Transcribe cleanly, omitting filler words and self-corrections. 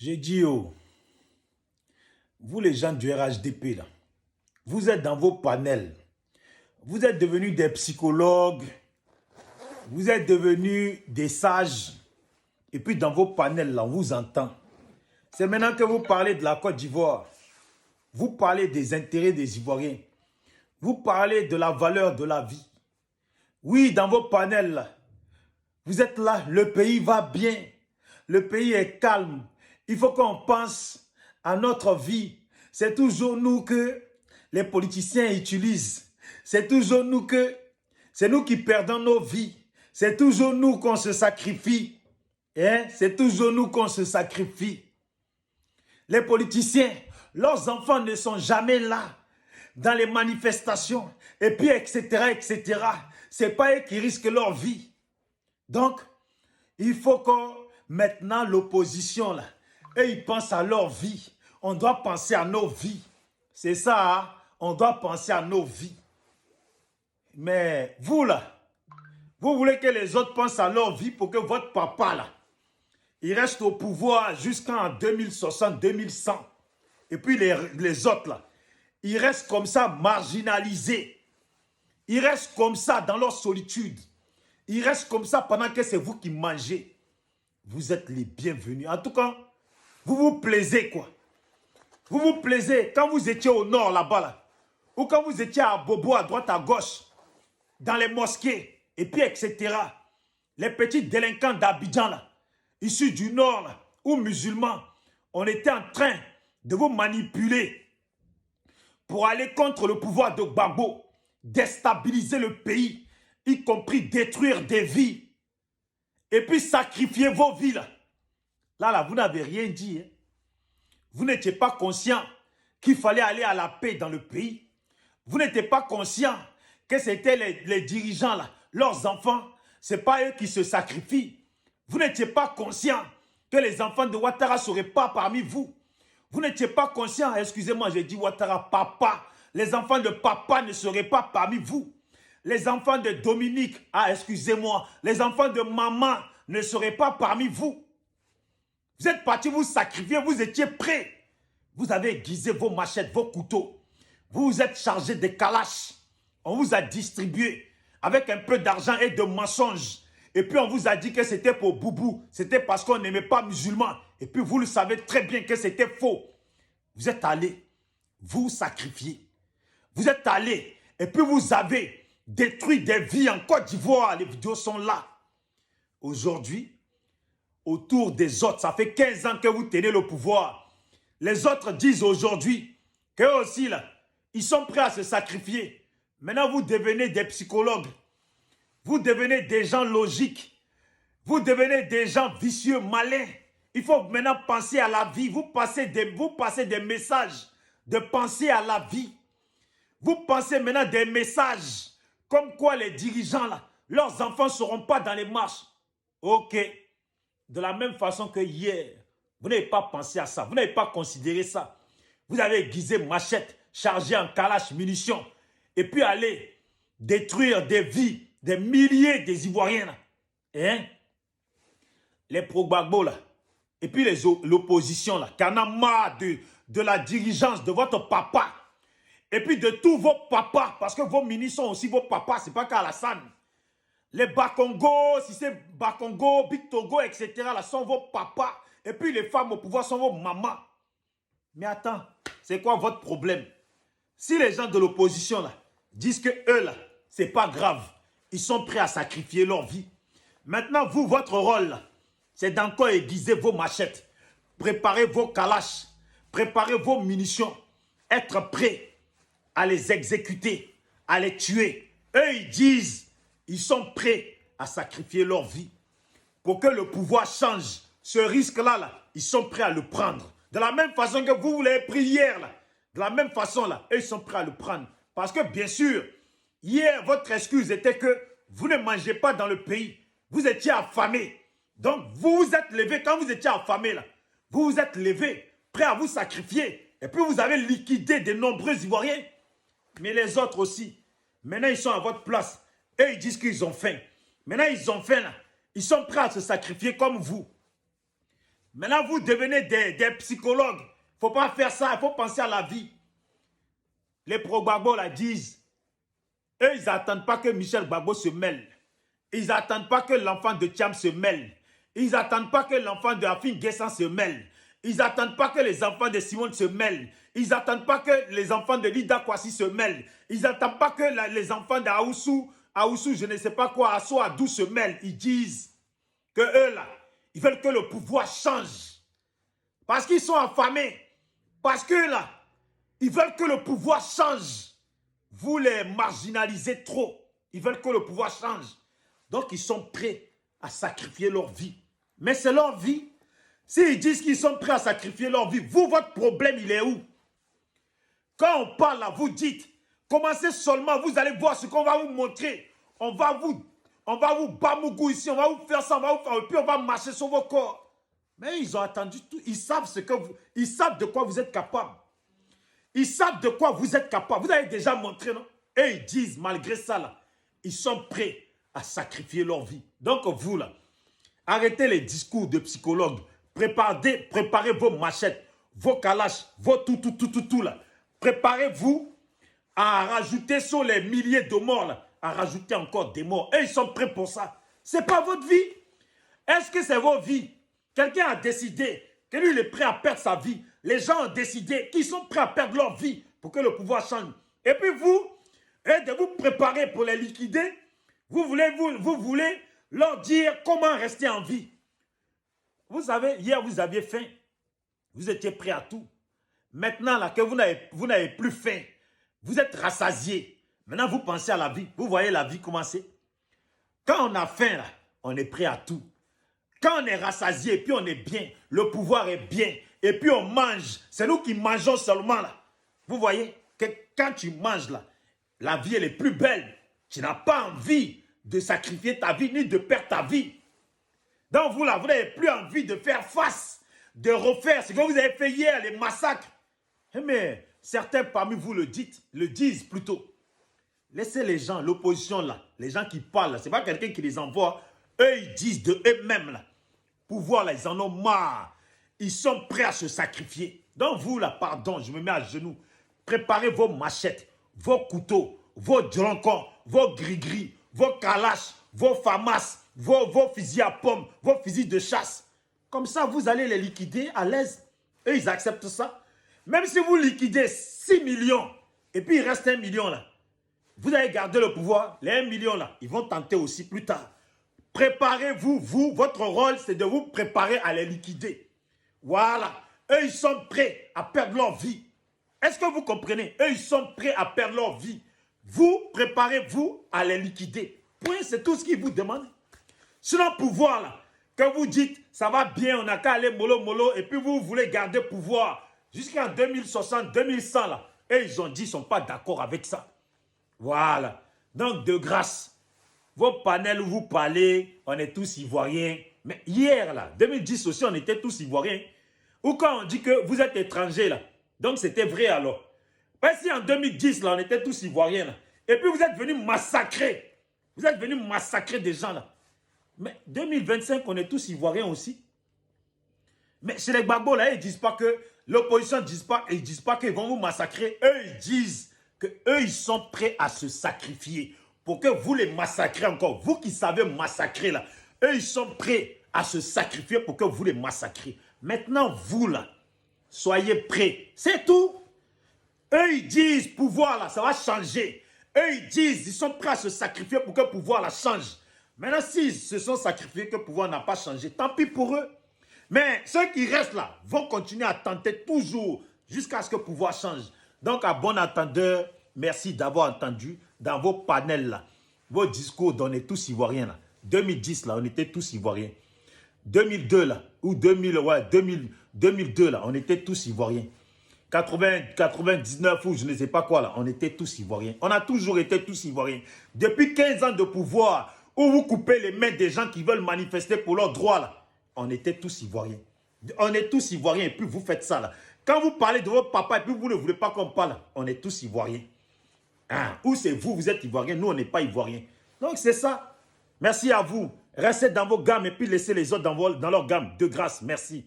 J'ai dit, oh, vous les gens du RHDP, là, vous êtes dans vos panels, vous êtes devenus des psychologues, vous êtes devenus des sages, et puis dans vos panels, là, on vous entend. C'est maintenant que vous parlez de la Côte d'Ivoire, vous parlez des intérêts des Ivoiriens, vous parlez de la valeur de la vie. Oui, dans vos panels, là, vous êtes là, le pays va bien, le pays est calme. Il faut qu'on pense à notre vie. C'est toujours nous que les politiciens utilisent. C'est toujours nous que, c'est nous qui perdons nos vies. C'est toujours nous qu'on se sacrifie. Hein? C'est toujours nous qu'on se sacrifie. Les politiciens, leurs enfants ne sont jamais là dans les manifestations. Et puis, etc., etc. C'est pas eux qui risquent leur vie. Donc, il faut que maintenant l'opposition, là, eux, ils pensent à leur vie. On doit penser à nos vies. C'est ça, hein? On doit penser à nos vies. Mais vous, là, vous voulez que les autres pensent à leur vie pour que votre papa, là, il reste au pouvoir jusqu'en 2060, 2100. Et puis les autres, là, ils restent comme ça marginalisés. Ils restent comme ça dans leur solitude. Ils restent comme ça pendant que c'est vous qui mangez. Vous êtes les bienvenus. En tout cas, vous vous plaisez, quoi. Vous vous plaisez quand vous étiez au nord, là-bas, là. Ou quand vous étiez à Bobo, à droite, à gauche, dans les mosquées, et puis etc. Les petits délinquants d'Abidjan, là, issus du nord, là, ou musulmans, on était en train de vous manipuler pour aller contre le pouvoir de Gbagbo, déstabiliser le pays, y compris détruire des vies, et puis sacrifier vos vies. Là, vous n'avez rien dit. Hein? Vous n'étiez pas conscient qu'il fallait aller à la paix dans le pays. Vous n'étiez pas conscient que c'était les dirigeants, là, leurs enfants, ce n'est pas eux qui se sacrifient. Vous n'étiez pas conscient que les enfants de Ouattara ne seraient pas parmi vous. Vous n'étiez pas conscient, excusez-moi, j'ai dit Ouattara, papa. Les enfants de papa ne seraient pas parmi vous. Les enfants de Dominique, excusez-moi, les enfants de maman ne seraient pas parmi vous. Vous êtes partis vous sacrifier, vous étiez prêts. Vous avez aiguisé vos machettes, vos couteaux. Vous vous êtes chargé des calaches. On vous a distribué avec un peu d'argent et de mensonges. Et puis on vous a dit que c'était pour Boubou. C'était parce qu'on n'aimait pas musulmans. Et puis vous le savez très bien que c'était faux. Vous êtes allés vous sacrifier. Vous êtes allés et puis vous avez détruit des vies en Côte d'Ivoire. Les vidéos sont là. Aujourd'hui, autour des autres, ça fait 15 ans que vous tenez le pouvoir. Les autres disent aujourd'hui qu'eux aussi, là, ils sont prêts à se sacrifier. Maintenant, vous devenez des psychologues. Vous devenez des gens logiques. Vous devenez des gens vicieux, malins. Il faut maintenant penser à la vie. Vous passez des messages de penser à la vie. Vous pensez maintenant des messages comme quoi les dirigeants, là, leurs enfants ne seront pas dans les marches. Ok. De la même façon que hier, vous n'avez pas pensé à ça. Vous n'avez pas considéré ça. Vous avez aiguisé machette, chargé en calache, munitions. Et puis aller détruire des vies, des milliers des Ivoiriens. Là. Hein? Les pro-Gbagbo, là. Et puis l'opposition, là. Qui en a marre de la dirigeance de votre papa. Et puis de tous vos papas. Parce que vos ministres sont aussi vos papas. Ce n'est pas qu'Alassane. Les Bakongo, si c'est Bakongo, Big Togo, etc. là, sont vos papas. Et puis les femmes au pouvoir sont vos mamans. Mais attends, c'est quoi votre problème? Si les gens de l'opposition là disent que eux là, c'est pas grave, ils sont prêts à sacrifier leur vie. Maintenant, vous, votre rôle, c'est d'encore aiguiser vos machettes, préparer vos calaches, préparer vos munitions, être prêts à les exécuter, à les tuer. Eux, ils disent, ils sont prêts à sacrifier leur vie. Pour que le pouvoir change, ce risque-là, là, ils sont prêts à le prendre. De la même façon que vous l'avez pris hier, là, de la même façon, là, eux, ils sont prêts à le prendre. Parce que, bien sûr, hier, votre excuse était que vous ne mangez pas dans le pays. Vous étiez affamés. Donc, vous vous êtes levés, quand vous étiez affamés, là, vous vous êtes levés, prêts à vous sacrifier. Et puis, vous avez liquidé de nombreux Ivoiriens. Mais les autres aussi, maintenant, ils sont à votre place. Et ils disent qu'ils ont faim. Maintenant, ils ont faim, là. Ils sont prêts à se sacrifier comme vous. Maintenant, vous devenez des psychologues. Il ne faut pas faire ça, il faut penser à la vie. Les pro-Gbagbo la disent. Eux, ils n'attendent pas que Michel Gbagbo se mêle. Ils n'attendent pas que l'enfant de Thiam se mêle. Ils n'attendent pas que l'enfant de Afin Guessan se mêle. Ils n'attendent pas que les enfants de Simone se mêlent. Ils n'attendent pas que les enfants de Lida Kwasi se mêlent. Ils n'attendent pas que les enfants d'Aoussou, je ne sais pas quoi, Asso Adou se mêlent. Ils disent que eux là, ils veulent que le pouvoir change. Parce qu'ils sont affamés. Parce que là, ils veulent que le pouvoir change. Vous les marginalisez trop. Ils veulent que le pouvoir change. Donc, ils sont prêts à sacrifier leur vie. Mais c'est leur vie. S'ils disent qu'ils sont prêts à sacrifier leur vie, vous, votre problème, il est où? Quand on parle là, vous dites, commencez seulement, vous allez voir ce qu'on va vous montrer. On va vous bamougou ici, on va vous faire ça, on va vous faire, et puis on va marcher sur vos corps. Mais ils ont attendu tout. Ils savent ils savent de quoi vous êtes capable. Ils savent de quoi vous êtes capable. Vous avez déjà montré, non? Et ils disent, malgré ça, là, ils sont prêts à sacrifier leur vie. Donc, vous, là, arrêtez les discours de psychologues. Préparez vos machettes, vos kalash, vos tout, là. Préparez-vous à rajouter sur les milliers de morts, là, à rajouter encore des morts. Et ils sont prêts pour ça. Ce n'est pas votre vie. Est-ce que c'est votre vie? Quelqu'un a décidé que lui, il est prêt à perdre sa vie. Les gens ont décidé qu'ils sont prêts à perdre leur vie pour que le pouvoir change. Et puis vous, de vous préparer pour les liquider, vous voulez leur dire comment rester en vie. Vous savez, hier, vous aviez faim. Vous étiez prêts à tout. Maintenant, là, que vous n'avez plus faim, vous êtes rassasiés. Maintenant, vous pensez à la vie. Vous voyez la vie commencer. Quand on a faim, là, on est prêt à tout. Quand on est rassasié, puis on est bien, le pouvoir est bien, et puis on mange, c'est nous qui mangeons seulement là. Vous voyez que quand tu manges là, la vie elle est plus belle. Tu n'as pas envie de sacrifier ta vie, ni de perdre ta vie. Donc vous là, vous n'avez plus envie de faire face, de refaire ce que vous avez fait hier, les massacres. Mais certains parmi vous le disent plutôt. Laissez les gens, l'opposition là, les gens qui parlent, ce n'est pas quelqu'un qui les envoie. Eux, ils disent de eux-mêmes là. Pouvoir là, ils en ont marre. Ils sont prêts à se sacrifier. Donc vous là, pardon, je me mets à genoux. Préparez vos machettes, vos couteaux, vos drancons, vos gris-gris, vos kalash, vos famas, vos fusils à pommes, vos fusils de chasse. Comme ça, vous allez les liquider à l'aise. Et ils acceptent ça. Même si vous liquidez 6 millions, et puis il reste 1 million là, vous allez garder le pouvoir. Les 1 million là, ils vont tenter aussi plus tard. Préparez-vous, votre rôle, c'est de vous préparer à les liquider. Voilà. Eux, ils sont prêts à perdre leur vie. Est-ce que vous comprenez? Eux, ils sont prêts à perdre leur vie. Vous, préparez-vous à les liquider. Point, c'est tout ce qu'ils vous demandent. Sinon, pouvoir, là, que vous dites, ça va bien, on n'a qu'à aller mollo, et puis vous voulez garder pouvoir jusqu'en 2060, 2100, là. Et ils ont dit, ils ne sont pas d'accord avec ça. Voilà. Donc, de grâce, vos panels où vous parlez, on est tous ivoiriens. Mais hier, là, 2010 aussi, on était tous ivoiriens. Ou quand on dit que vous êtes étrangers, là. Donc, c'était vrai alors. Parce que si en 2010, là, on était tous ivoiriens, là. Et puis, vous êtes venus massacrer. Vous êtes venus massacrer des gens, là. Mais 2025, on est tous ivoiriens aussi. Mais chez les Gbagbo, là, ils ne disent pas que l'opposition ne disent pas qu'ils vont vous massacrer. Eux, ils disent qu'eux, ils sont prêts à se sacrifier pour que vous les massacrez encore. Vous qui savez massacrer, là, eux, ils sont prêts à se sacrifier pour que vous les massacrez. Maintenant, vous, là, soyez prêts. C'est tout. Eux, ils disent, pouvoir, là, ça va changer. Eux, ils disent, ils sont prêts à se sacrifier pour que le pouvoir, là, change. Maintenant, s'ils se sont sacrifiés, que le pouvoir n'a pas changé, tant pis pour eux. Mais ceux qui restent là vont continuer à tenter toujours jusqu'à ce que le pouvoir change. Donc, à bon entendeur, merci d'avoir entendu dans vos panels là, vos discours dont on est tous ivoiriens là. 2010 là, on était tous ivoiriens. 2002 là, ou 2002 là, on était tous ivoiriens. 99 ou je ne sais pas quoi là, on était tous ivoiriens. On a toujours été tous ivoiriens. Depuis 15 ans de pouvoir, où vous coupez les mains des gens qui veulent manifester pour leurs droits là, on était tous ivoiriens. On est tous ivoiriens et puis vous faites ça là. Quand vous parlez de votre papa et puis vous ne voulez pas qu'on parle, on est tous ivoiriens. Hein? Ou c'est vous, vous êtes ivoiriens, nous on n'est pas ivoiriens. Donc c'est ça. Merci à vous. Restez dans vos gammes et puis laissez les autres dans leur gamme. De grâce, merci.